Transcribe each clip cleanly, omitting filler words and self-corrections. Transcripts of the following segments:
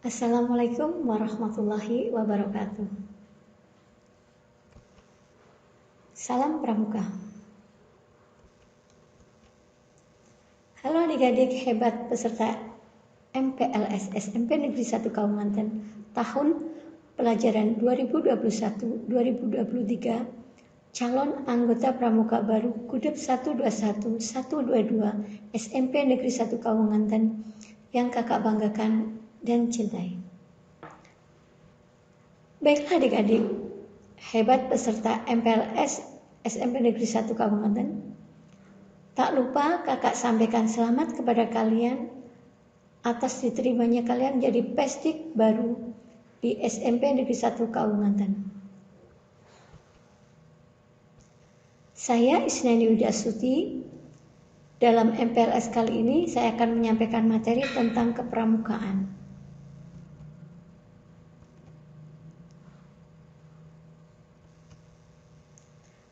Assalamualaikum warahmatullahi wabarakatuh. Salam Pramuka. Halo adik-adik hebat peserta MPLS SMP Negeri 1 Kalimantan tahun pelajaran 2021-2023, calon anggota Pramuka baru Kudep 121-122 SMP Negeri 1 Kalimantan yang kakak banggakan dan cintai. Baiklah adik-adik hebat peserta MPLS SMP Negeri 1 Kalimantan, tak lupa kakak sampaikan selamat kepada kalian atas diterimanya kalian jadi pesdik baru di SMP Negeri 1 Kalimantan. Saya Isnani Widasuti. Dalam MPLS kali ini saya akan menyampaikan materi tentang kepramukaan.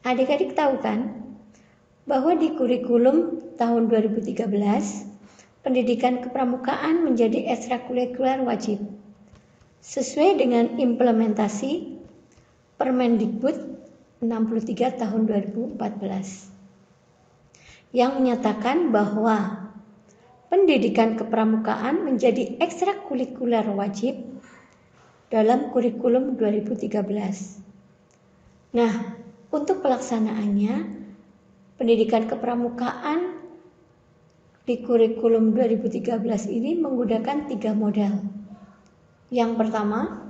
Adik-adik tahu kan bahwa di kurikulum tahun 2013 pendidikan kepramukaan menjadi ekstrakurikuler wajib sesuai dengan implementasi Permendikbud 63 tahun 2014 yang menyatakan bahwa pendidikan kepramukaan menjadi ekstrakurikuler wajib dalam kurikulum 2013. Nah, untuk pelaksanaannya, pendidikan kepramukaan di kurikulum 2013 ini menggunakan 3 model. Yang pertama,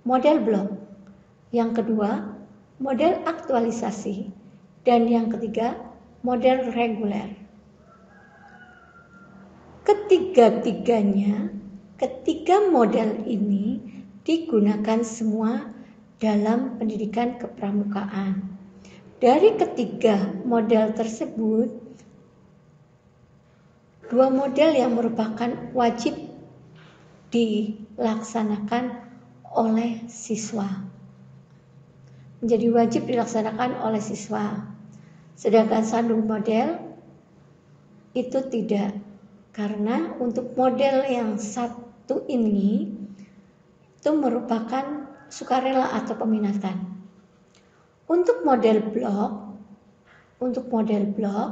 model blok. Yang kedua, model aktualisasi. Dan yang ketiga, model reguler. Ketiga model ini digunakan semua dalam pendidikan kepramukaan. Dari ketiga model tersebut, 2 model yang merupakan wajib dilaksanakan oleh siswa. Menjadi wajib dilaksanakan oleh siswa. Sedangkan 1 model itu tidak. Karena untuk model yang 1 ini itu merupakan sukarela atau peminatan. Untuk model blok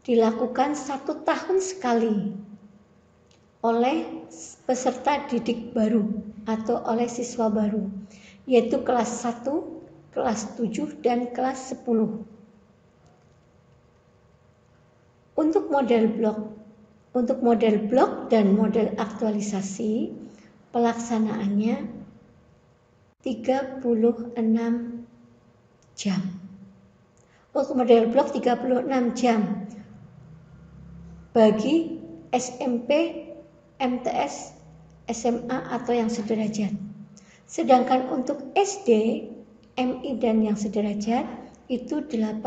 dilakukan 1 tahun sekali oleh peserta didik baru atau oleh siswa baru, yaitu kelas 1, kelas 7, dan kelas 10. Untuk model blok dan model aktualisasi pelaksanaannya 36 jam. Untuk model blok 36 jam bagi SMP, MTS, SMA atau yang sederajat. Sedangkan untuk SD, MI dan yang sederajat itu 18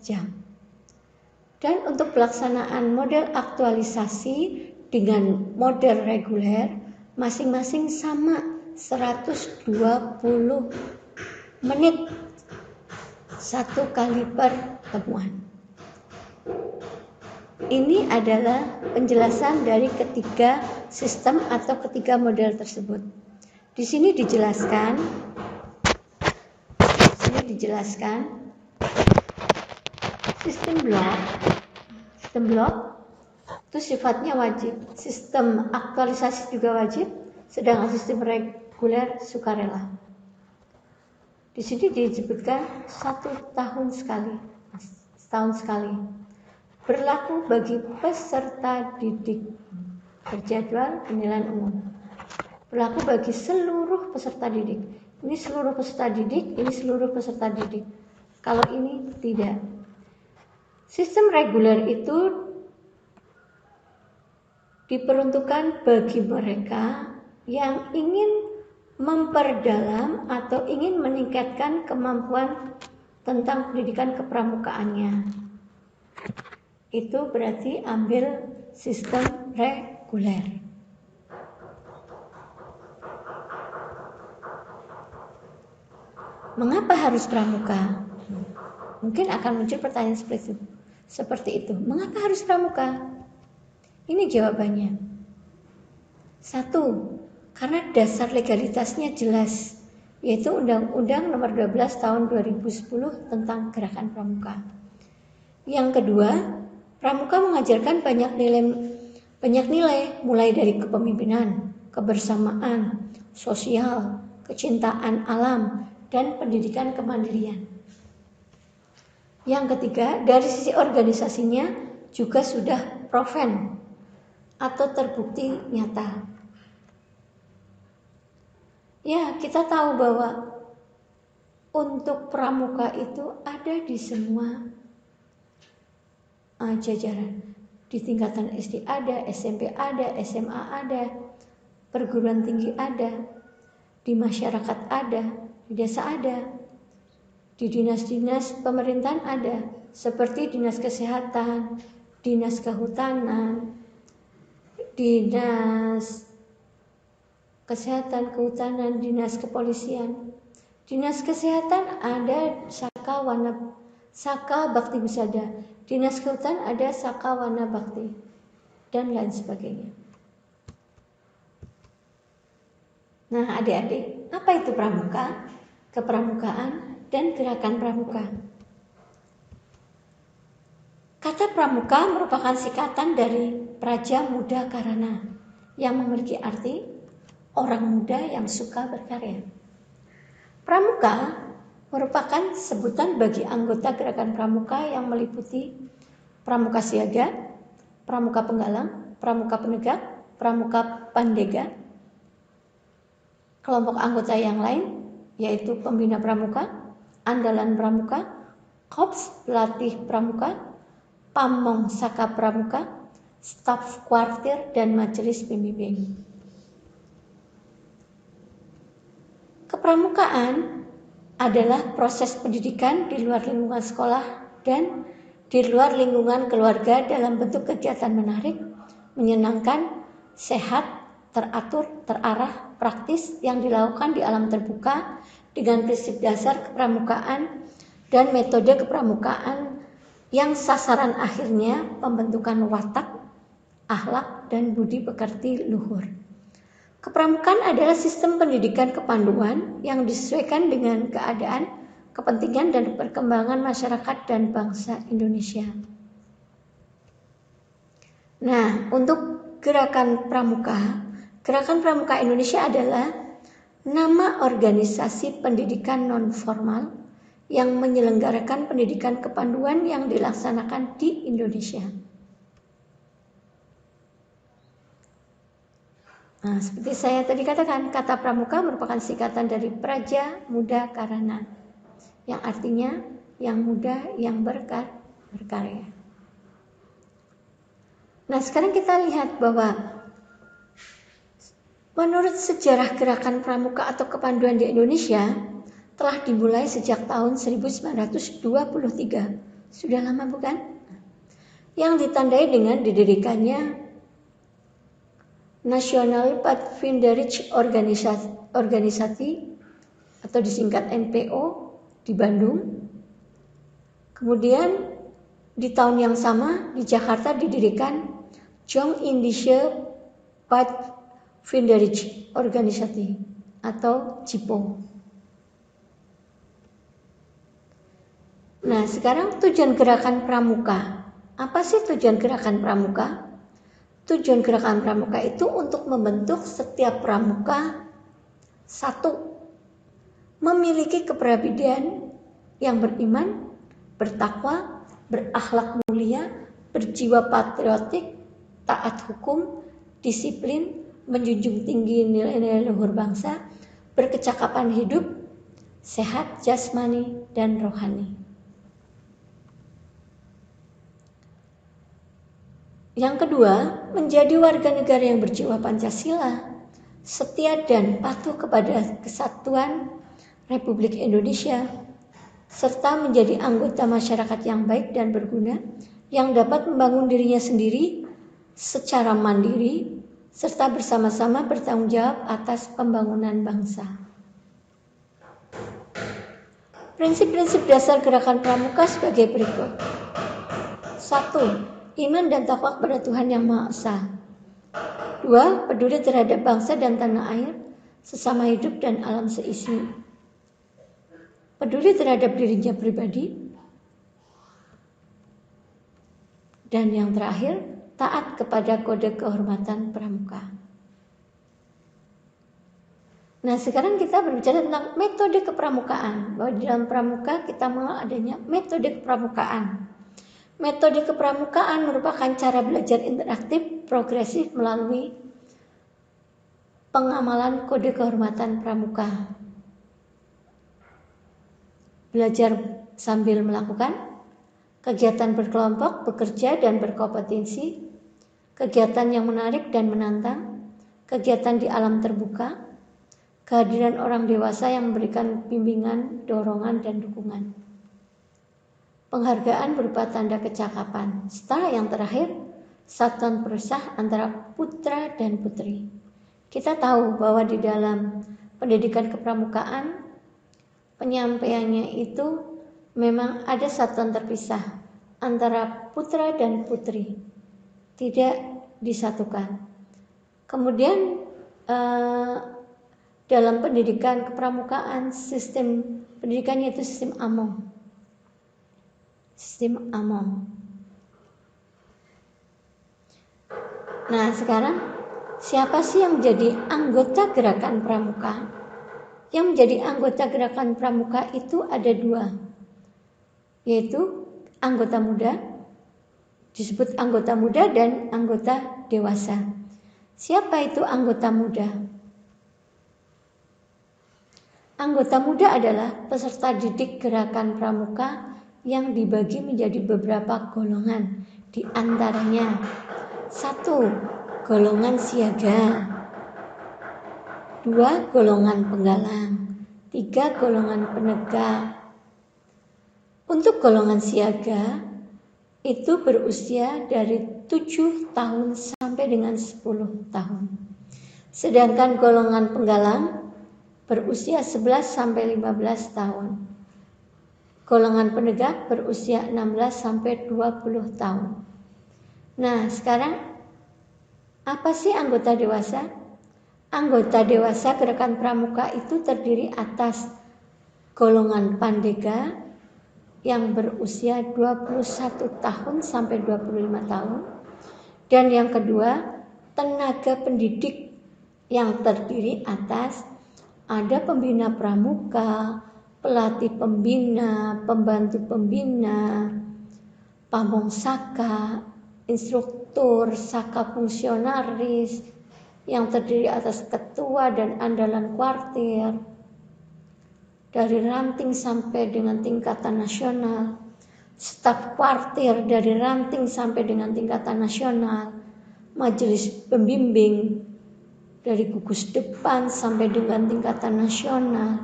jam. Dan untuk pelaksanaan model aktualisasi dengan model reguler masing-masing sama 120 menit 1 kali pertemuan. Ini adalah penjelasan dari ketiga sistem atau ketiga model tersebut. Di sini dijelaskan sistem blok itu sifatnya wajib. Sistem aktualisasi juga wajib, sedangkan sistem reguler sukarela. Di sini disebutkan 1 tahun sekali, setahun sekali. Berlaku bagi peserta didik berjadwal penilaian umum. Berlaku bagi seluruh peserta didik. Ini seluruh peserta didik, ini seluruh peserta didik. Kalau ini tidak. Sistem reguler itu diperuntukkan bagi mereka yang ingin memperdalam atau ingin meningkatkan kemampuan tentang pendidikan kepramukaannya. Itu berarti ambil sistem reguler. Mengapa harus pramuka? Mungkin akan muncul pertanyaan seperti itu. Mengapa harus pramuka? Ini jawabannya. Satu, karena dasar legalitasnya jelas, yaitu Undang-Undang Nomor 12 Tahun 2010 tentang Gerakan Pramuka. Yang kedua, Pramuka mengajarkan banyak nilai mulai dari kepemimpinan, kebersamaan, sosial, kecintaan alam, dan pendidikan kemandirian. Yang ketiga, dari sisi organisasinya juga sudah proven atau terbukti nyata. Ya, kita tahu bahwa untuk pramuka itu ada di semua jajaran. Di tingkatan SD ada, SMP ada, SMA ada, perguruan tinggi ada, di masyarakat ada, di desa ada, di dinas-dinas pemerintahan ada, seperti dinas kesehatan, dinas kehutanan, dinas kesehatan kehutanan, dinas kepolisian. Dinas kesehatan ada Saka Bakti Wisada, dinas kehutanan ada Saka Wana Bakti, dan lain sebagainya. Nah, adik-adik, apa itu pramuka, kepramukaan, dan gerakan pramuka? Kata pramuka merupakan singkatan dari Praja Muda Karana yang memiliki arti orang muda yang suka berkarya. Pramuka merupakan sebutan bagi anggota gerakan pramuka yang meliputi pramuka siaga, pramuka penggalang, pramuka penegak, pramuka pandega. Kelompok anggota yang lain yaitu pembina pramuka, andalan pramuka, korps pelatih pramuka, pamong saka pramuka, staf kuartir, dan majelis pembimbing. Kepramukaan adalah proses pendidikan di luar lingkungan sekolah dan di luar lingkungan keluarga dalam bentuk kegiatan menarik, menyenangkan, sehat, teratur, terarah, praktis yang dilakukan di alam terbuka dengan prinsip dasar kepramukaan dan metode kepramukaan yang sasaran akhirnya pembentukan watak, akhlak, dan budi pekerti luhur. Kepramukaan adalah sistem pendidikan kepanduan yang disesuaikan dengan keadaan, kepentingan, dan perkembangan masyarakat dan bangsa Indonesia. Nah, untuk Gerakan Pramuka Indonesia adalah nama organisasi pendidikan non-formal yang menyelenggarakan pendidikan kepanduan yang dilaksanakan di Indonesia. Nah, seperti saya tadi katakan, kata pramuka merupakan singkatan dari Praja Muda Karana, yang artinya yang muda yang berkarya. Nah, sekarang kita lihat bahwa menurut sejarah gerakan pramuka atau kepanduan di Indonesia telah dimulai sejak tahun 1923. Sudah lama bukan? Yang ditandai dengan didirikannya National Pathfinderij Organisasi atau disingkat NPO di Bandung. Kemudian di tahun yang sama di Jakarta didirikan Jong Indische Pathfinderij Organisasi atau JIPO. Nah, sekarang tujuan gerakan pramuka. Apa sih tujuan gerakan pramuka? Tujuan gerakan pramuka itu untuk membentuk setiap pramuka satu, memiliki kepribadian yang beriman, bertakwa, berakhlak mulia, berjiwa patriotik, taat hukum, disiplin, menjunjung tinggi nilai-nilai luhur bangsa, berkecakapan hidup, sehat jasmani dan rohani. Yang kedua, menjadi warga negara yang berjiwa Pancasila, setia dan patuh kepada kesatuan Republik Indonesia, serta menjadi anggota masyarakat yang baik dan berguna, yang dapat membangun dirinya sendiri secara mandiri, serta bersama-sama bertanggung jawab atas pembangunan bangsa. Prinsip-prinsip dasar gerakan pramuka sebagai berikut. 1. Iman dan takwa kepada Tuhan Yang Maha Esa. 2. Peduli terhadap bangsa dan tanah air, sesama hidup dan alam seisi. Peduli terhadap dirinya pribadi. Dan yang terakhir, taat kepada kode kehormatan pramuka. Nah, sekarang kita berbicara tentang metode kepramukaan. Bahwa di dalam pramuka kita mengenal adanya metode kepramukaan. Metode kepramukaan merupakan cara belajar interaktif progresif melalui pengamalan kode kehormatan pramuka. Belajar sambil melakukan kegiatan berkelompok, bekerja dan berkompetensi, kegiatan yang menarik dan menantang, kegiatan di alam terbuka, kehadiran orang dewasa yang memberikan bimbingan, dorongan, dan dukungan. Penghargaan berupa tanda kecakapan. Setelah yang terakhir, satuan perusahaan antara putra dan putri. Kita tahu bahwa di dalam pendidikan kepramukaan, penyampaiannya itu memang ada satuan terpisah antara putra dan putri. Tidak disatukan. Kemudian dalam pendidikan kepramukaan, sistem pendidikannya itu sistem AMOM. Sistem AMOM. Nah, sekarang siapa sih yang menjadi anggota gerakan pramuka? Yang menjadi anggota gerakan pramuka itu ada 2, yaitu anggota muda, disebut anggota muda dan anggota dewasa. Siapa itu anggota muda? Anggota muda adalah peserta didik gerakan pramuka yang dibagi menjadi beberapa golongan. Di antaranya 1. Golongan siaga, 2. Golongan penggalang, 3. Golongan penegak. Untuk golongan siaga itu berusia dari 7 tahun sampai dengan 10 tahun. Sedangkan golongan penggalang berusia 11 sampai 15 tahun. Golongan penegak berusia 16 sampai 20 tahun. Nah, sekarang apa sih anggota dewasa? Anggota dewasa gerakan pramuka itu terdiri atas golongan pandega yang berusia 21 tahun sampai 25 tahun. Dan yang kedua, tenaga pendidik yang terdiri atas ada pembina pramuka, pelatih pembina, pembantu pembina, pamong saka, instruktur, saka fungsionaris yang terdiri atas ketua dan andalan kuartir, dari ranting sampai dengan tingkatan nasional, staf kuartir dari ranting sampai dengan tingkatan nasional, majelis pembimbing dari gugus depan sampai dengan tingkatan nasional,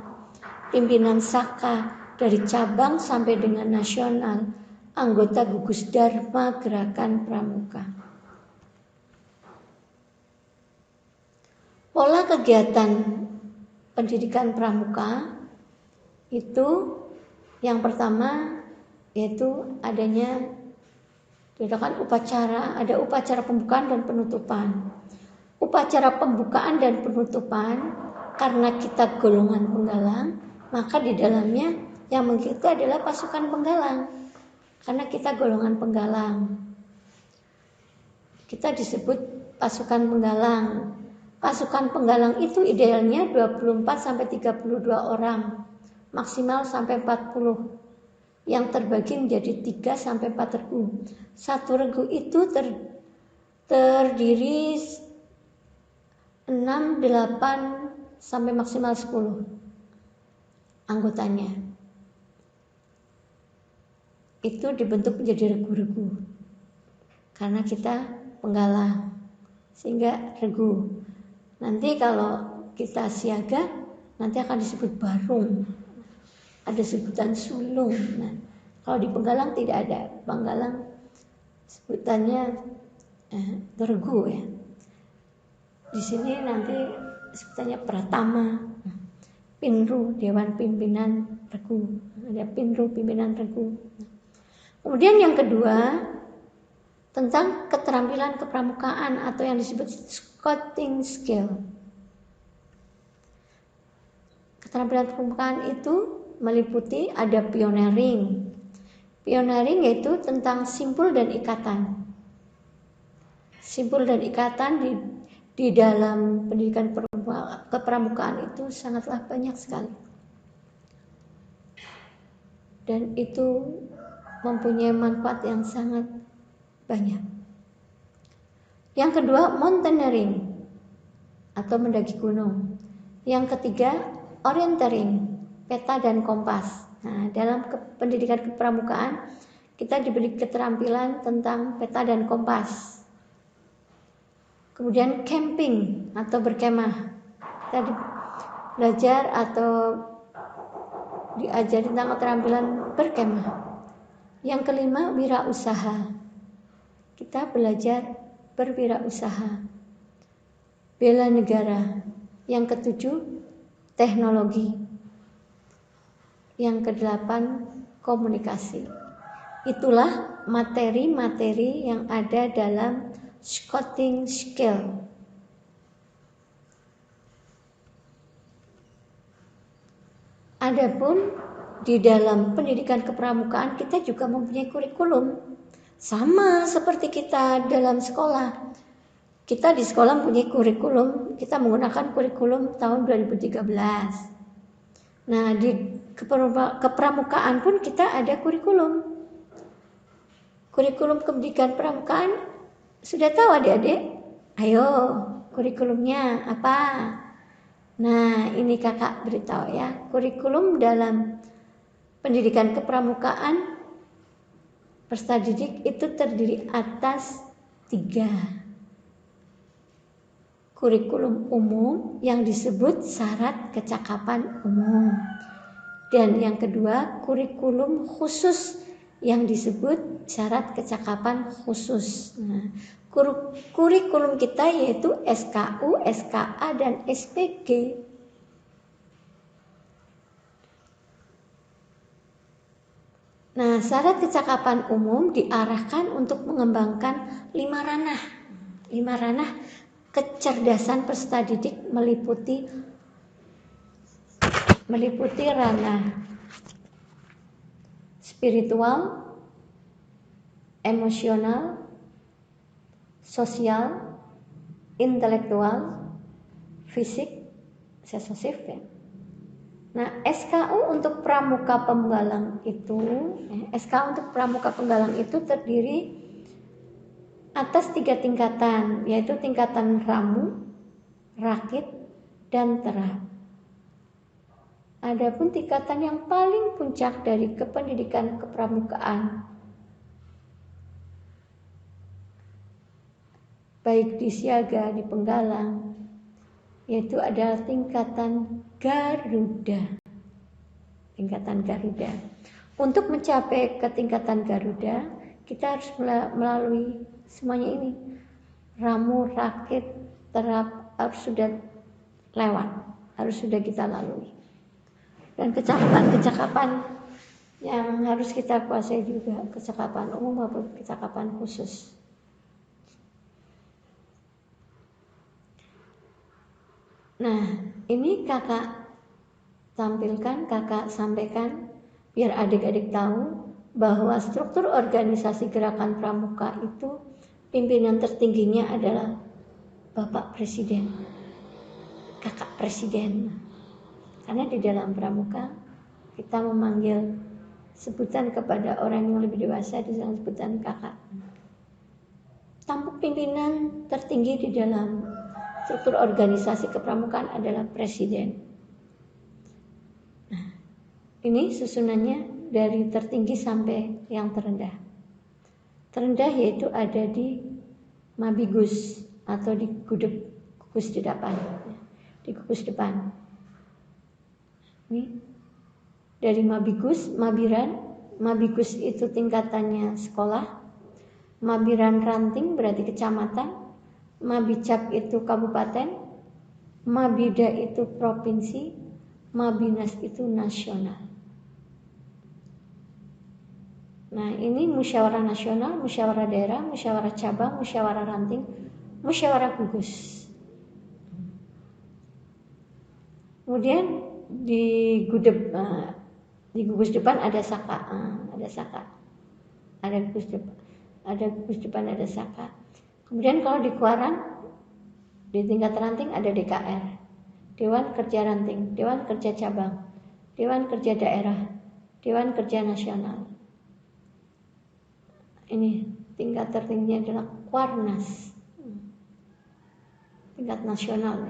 pimpinan saka dari cabang sampai dengan nasional, anggota gugus dharma gerakan pramuka. Pola kegiatan pendidikan pramuka itu yang pertama yaitu adanya diadakan upacara, ada upacara pembukaan dan penutupan. Upacara pembukaan dan penutupan karena kita golongan penggalang, maka di dalamnya yang mengikuti adalah pasukan penggalang. Karena kita golongan penggalang, kita disebut pasukan penggalang. Pasukan penggalang itu idealnya 24 sampai 32 orang, maksimal sampai 40. Yang terbagi menjadi 3 sampai 4 regu. Satu regu itu terdiri 6, 8 sampai maksimal 10 anggotanya. Itu dibentuk menjadi regu-regu karena kita penggalang, sehingga regu. Nanti kalau kita siaga nanti akan disebut barung, ada sebutan sulung. Nah, kalau di penggalang tidak ada. Penggalang sebutannya regu ya. Di sini nanti sebutannya pratama, pinru, dewan pimpinan regu, ada pinru pimpinan regu. Kemudian yang kedua, tentang keterampilan kepramukaan atau yang disebut scouting skill. Keterampilan kepramukaan itu meliputi ada pioneering. Pioneering yaitu tentang simpul dan ikatan. Simpul dan ikatan di dalam pendidikan kepramukaan itu sangatlah banyak sekali. Dan itu mempunyai manfaat yang sangat banyak. Yang kedua, mountaineering atau mendaki gunung. Yang ketiga, orienteering, peta dan kompas. Nah, dalam pendidikan kepramukaan kita diberi keterampilan tentang peta dan kompas. Kemudian camping atau berkemah. Kita belajar atau diajari tentang keterampilan berkemah. Yang kelima, wirausaha. Kita belajar berwirausaha. Bela negara. Yang ketujuh, teknologi. Yang kedelapan, komunikasi. Itulah materi-materi yang ada dalam scouting skill. Adapun di dalam pendidikan kepramukaan kita juga mempunyai kurikulum. Sama seperti kita dalam sekolah. Kita di sekolah mempunyai kurikulum, kita menggunakan kurikulum tahun 2013. Nah, di kepramukaan pun kita ada kurikulum. Kurikulum pendidikan pramukaan sudah tahu adik-adik? Ayo, kurikulumnya apa? Nah, ini kakak beritahu ya. Kurikulum dalam pendidikan kepramukaan peserta didik itu terdiri atas 3. Kurikulum umum yang disebut syarat kecakapan umum. Dan yang kedua, kurikulum khusus yang disebut syarat kecakapan khusus. Nah, kurikulum kita yaitu SKU, SKA, dan SPG. Nah, syarat kecakapan umum diarahkan untuk mengembangkan 5 ranah. 5 ranah kecerdasan peserta didik meliputi ranah spiritual, emosional, sosial, intelektual, fisik, sensosif ya. Nah, SKU untuk pramuka penggalang itu, terdiri atas 3 tingkatan, yaitu tingkatan ramu, rakit, dan terap. Adapun tingkatan yang paling puncak dari kependidikan kepramukaan, baik di siaga, di penggalang, yaitu adalah tingkatan Garuda. Tingkatan Garuda. Untuk mencapai ke tingkatan Garuda, kita harus melalui semuanya ini. Ramu, rakit, terap harus sudah lewat, harus sudah kita lalui. Dan kecakapan yang harus kita kuasai juga, kecakapan umum maupun kecakapan khusus. Nah, ini kakak tampilkan, kakak sampaikan biar adik-adik tahu bahwa struktur organisasi gerakan pramuka itu pimpinan tertingginya adalah Bapak Presiden, Kakak Presiden. Karena di dalam pramuka kita memanggil sebutan kepada orang yang lebih dewasa dengan sebutan kakak. Tampuk pimpinan tertinggi di dalam struktur organisasi kepramukaan adalah presiden. Nah, ini susunannya dari tertinggi sampai yang terendah. Terendah yaitu ada di Mabigus atau di gugus di depan. Di gugus depan. Ini dari Mabigus, Mabigus itu tingkatannya sekolah. Mabiran ranting berarti kecamatan. Mabicap itu kabupaten, Mabida itu provinsi, Mabinas itu nasional. Nah, ini musyawarah nasional, musyawarah daerah, musyawarah cabang, musyawarah ranting, musyawarah gugus. Kemudian di gugus depan ada saka, ada gugus depan, ada saka. Kemudian kalau di Kuaran di tingkat ranting ada DKR, Dewan Kerja Ranting, Dewan Kerja Cabang, Dewan Kerja Daerah, Dewan Kerja Nasional. Ini tingkat tertingginya adalah Kuarnas, tingkat nasional.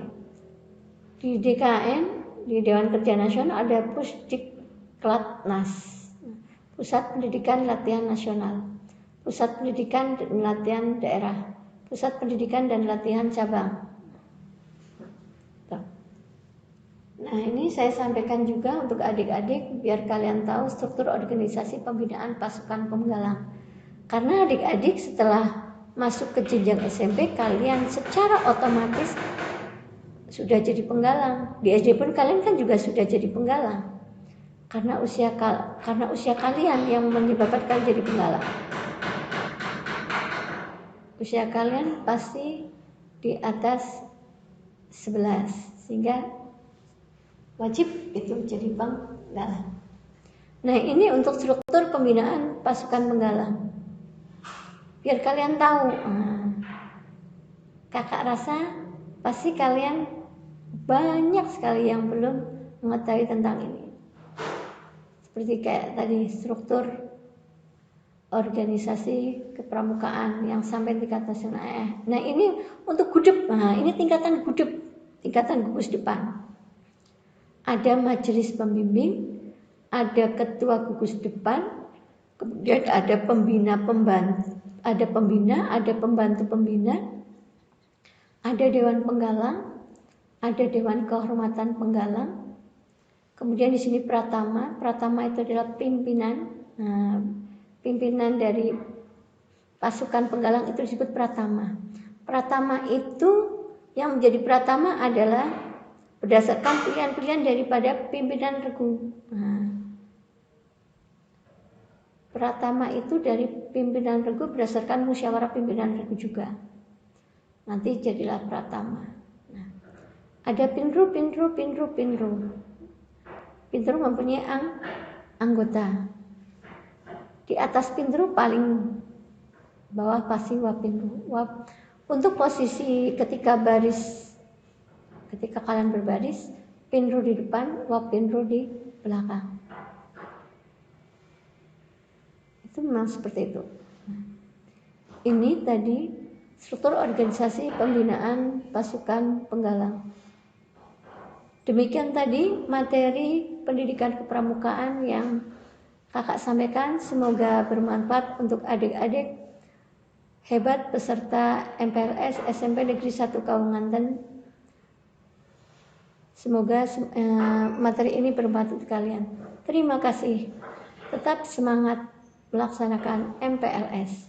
Di DKN, di Dewan Kerja Nasional ada Pusdiklatnas, Pusat Pendidikan Latihan Nasional, Pusat Pendidikan dan Latihan Daerah, Pusat Pendidikan dan Latihan Cabang. Nah, ini saya sampaikan juga untuk adik-adik biar kalian tahu struktur organisasi pembinaan pasukan penggalang. Karena adik-adik setelah masuk ke jenjang SMP, kalian secara otomatis sudah jadi penggalang. Di SD pun kalian kan juga sudah jadi penggalang. Karena usia kalian yang menyebabkan kalian jadi penggalang. Usia kalian pasti di atas 11, sehingga wajib itu jadi penggalang. Nah, ini untuk struktur pembinaan pasukan penggalang. Biar kalian tahu. Kakak rasa pasti kalian banyak sekali yang belum mengetahui tentang ini. Seperti kayak tadi struktur organisasi kepramukaan yang sampai tingkat nasional. Nah, ini untuk gudep. Nah, ini tingkatan gudep, tingkatan gugus depan. Ada majelis pembimbing, ada ketua gugus depan, kemudian ada ada pembantu pembina, ada dewan penggalang, ada dewan kehormatan penggalang. Kemudian di sini pratama itu adalah pimpinan. Pimpinan dari pasukan penggalang itu disebut pratama. Pratama itu yang menjadi pratama adalah berdasarkan pilihan-pilihan daripada pimpinan regu. Pratama itu dari pimpinan regu berdasarkan musyawarah pimpinan regu juga. Nanti jadilah pratama. Nah, ada pinru. Pinru mempunyai anggota. Di atas pinru paling bawah pasti wapinru. Untuk posisi ketika kalian berbaris, pinru di depan, wapinru di belakang. Itu memang seperti itu. Ini tadi struktur organisasi pembinaan pasukan penggalang. Demikian tadi materi pendidikan kepramukaan yang kakak sampaikan. Semoga bermanfaat untuk adik-adik hebat peserta MPLS SMP Negeri 1 Kaunganten. Semoga materi ini bermanfaat untuk kalian. Terima kasih. Tetap semangat melaksanakan MPLS.